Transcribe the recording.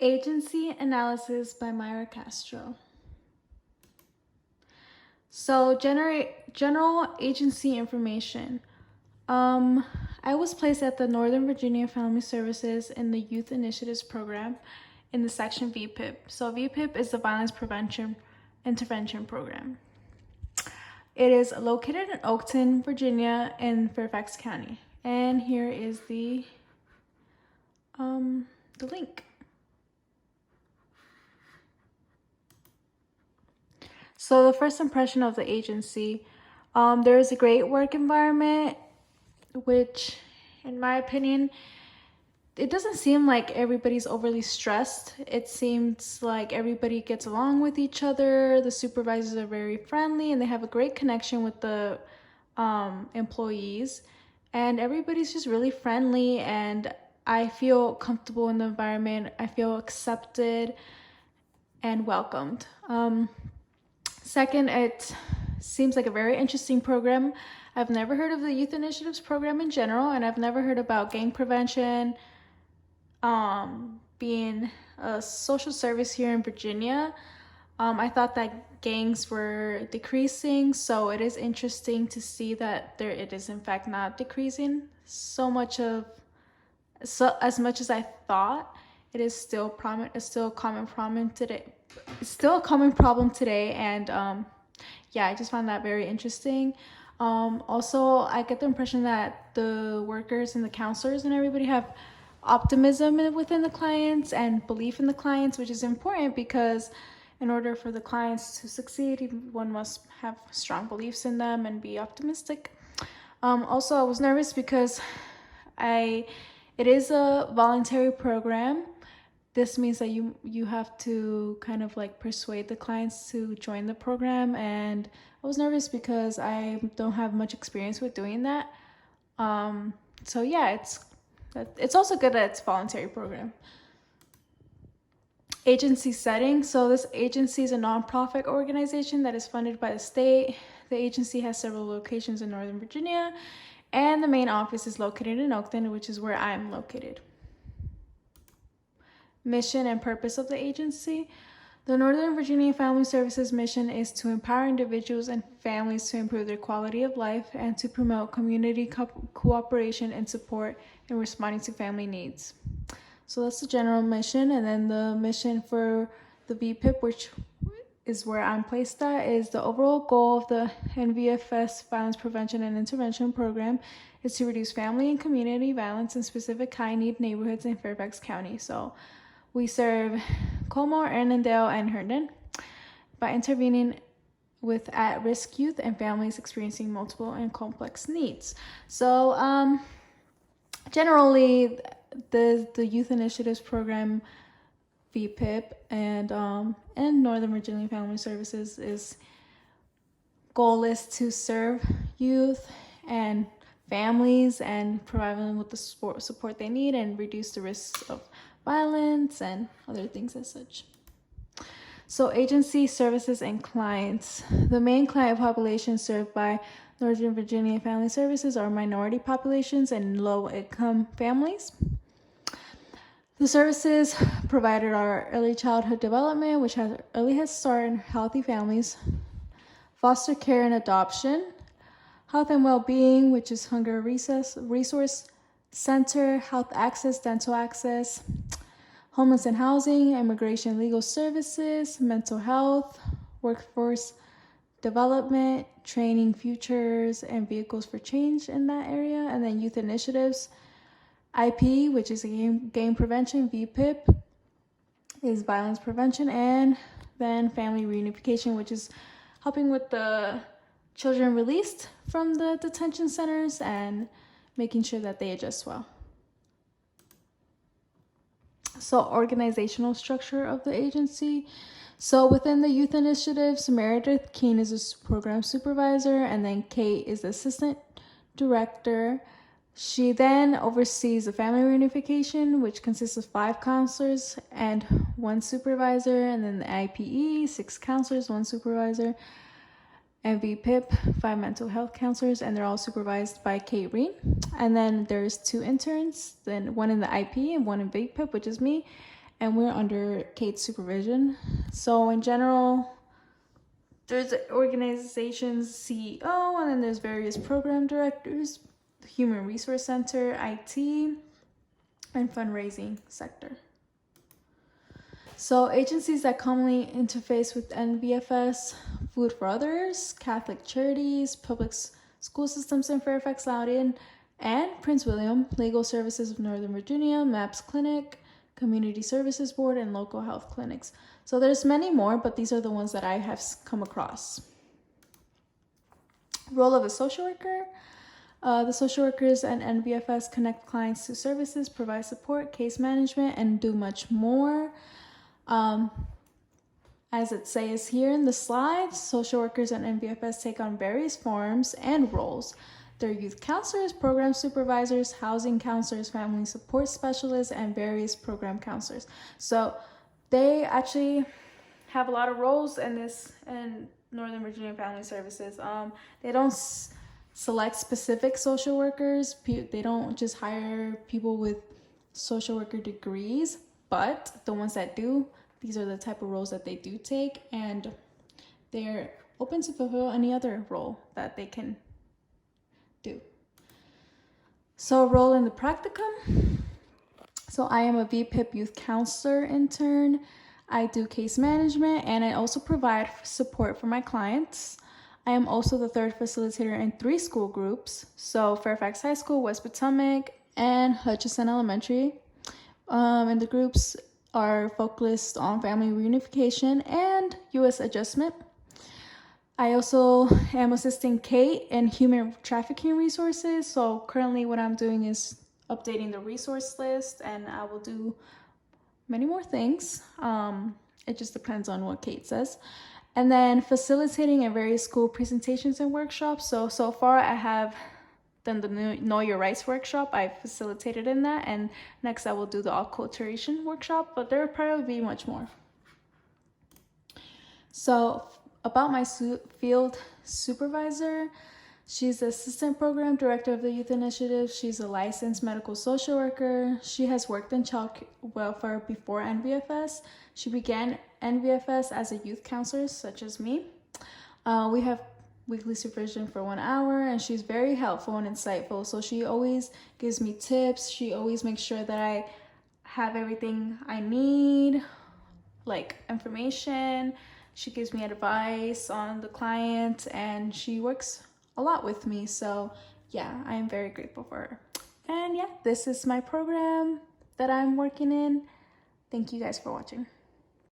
Agency Analysis by Myra Castro. So, general agency information. I was placed at the Northern Virginia Family Services in the Youth Initiatives Program in the section VPIP. So, VPIP is the Violence Prevention Intervention Program. It is located in Oakton, Virginia, in Fairfax County. And here is the link. So the first impression of the agency, there is a great work environment, which, in my opinion, it doesn't seem like everybody's overly stressed. It seems like everybody gets along with each other. The supervisors are very friendly and they have a great connection with the employees. And everybody's just really friendly, and I feel comfortable in the environment. I feel accepted and welcomed. Second, it seems like a very interesting program. I've never heard of the Youth Initiatives program in general, and I've never heard about gang prevention being a social service here in Virginia. I thought that gangs were decreasing, so it is interesting to see that it is in fact not decreasing as much as I thought. It is still It's still a common problem today. It's still a common problem today, and I just found that very interesting. Also, I get the impression that the workers and the counselors and everybody have optimism within the clients and belief in the clients, which is important because in order for the clients to succeed, one must have strong beliefs in them and be optimistic. Also, I was nervous because it is a voluntary program. This means that you have to kind of like persuade the clients to join the program, and I was nervous because I don't have much experience with doing that. So yeah, it's also good that it's a voluntary program. Agency setting. So this agency is a nonprofit organization that is funded by the state. The agency has several locations in Northern Virginia, and the main office is located in Oakton, which is where I'm located. Mission and purpose of the agency. The Northern Virginia Family Services mission is to empower individuals and families to improve their quality of life and to promote community cooperation and support in responding to family needs. So that's the general mission, and then the mission for the VPIP, which is where I'm placed at, is the overall goal of the NVFS Violence Prevention and Intervention Program is to reduce family and community violence in specific high-need neighborhoods in Fairfax County. So we serve Colmore, Annandale, and Herndon by intervening with at-risk youth and families experiencing multiple and complex needs. So generally, the Youth Initiatives Program, VPIP, and Northern Virginia Family Services goal is to serve youth and families and provide them with the support they need and reduce the risks of violence and other things as such. So agency services and clients. The main client population served by Northern Virginia Family Services are minority populations and low-income families. The services provided are early childhood development, which has early head start and healthy families, foster care and adoption, health and well-being, which is hunger resource center, health access, dental access, homeless and housing, immigration legal services, mental health, workforce development, training futures and vehicles for change in that area, and then youth initiatives. IP, which is gang prevention. VPIP is violence prevention, and then family reunification, which is helping with the children released from the detention centers and making sure that they adjust well. So organizational structure of the agency. So within the youth initiatives, Meredith Keene is a program supervisor, and then Kate is the assistant director. She then oversees the family reunification, which consists of 5 counselors and 1 supervisor, and then the IPE, 6 counselors, 1 supervisor, and VPIP, 5 mental health counselors, and they're all supervised by Kate Reen. And then there's 2 interns, then 1 in the IP and 1 in VPIP, which is me, and we're under Kate's supervision. So in general, there's the organization's CEO, and then there's various program directors, the Human Resource Center, IT, and fundraising sector. So agencies that commonly interface with NVFS: Food for Others, Catholic Charities, Public School Systems in Fairfax, Loudoun, and Prince William, Legal Services of Northern Virginia, MAPS Clinic, Community Services Board, and local health clinics. So there's many more, but these are the ones that I have come across. Role of a social worker. The social workers and NVFS connect clients to services, provide support, case management, and do much more. As it says here in the slides, social workers and NVFS take on various forms and roles. They're youth counselors, program supervisors, housing counselors, family support specialists, and various program counselors. So they actually have a lot of roles in Northern Virginia Family Services. They don't select specific social workers. They don't just hire people with social worker degrees, but the ones that do, these are the type of roles that they do take, and they're open to fulfill any other role that they can do. So role in the practicum. So I am a VPIP youth counselor intern. I do case management, and I also provide support for my clients. I am also the third facilitator in 3 school groups. So Fairfax High School, West Potomac, and Hutchinson Elementary. And the groups are focused on family reunification and U.S. adjustment. I also am assisting Kate in human trafficking resources. So currently what I'm doing is updating the resource list, and I will do many more things. It just depends on what Kate says. And then facilitating in various school presentations and workshops. So far I have done the Know Your Rights workshop. I facilitated in that, and next I will do the acculturation workshop, but there will probably be much more. So about my field supervisor, she's the assistant program director of the youth initiative. She's a licensed medical social worker. She has worked in child welfare before NVFS. She began NVFS as a youth counselor, such as me. We have weekly supervision for 1 hour, and she's very helpful and insightful. So she always gives me tips. She always makes sure that I have everything I need, like information. She gives me advice on the client, and she works a lot with me. So yeah, I am very grateful for her. And yeah, this is my program that I'm working in. Thank you guys for watching.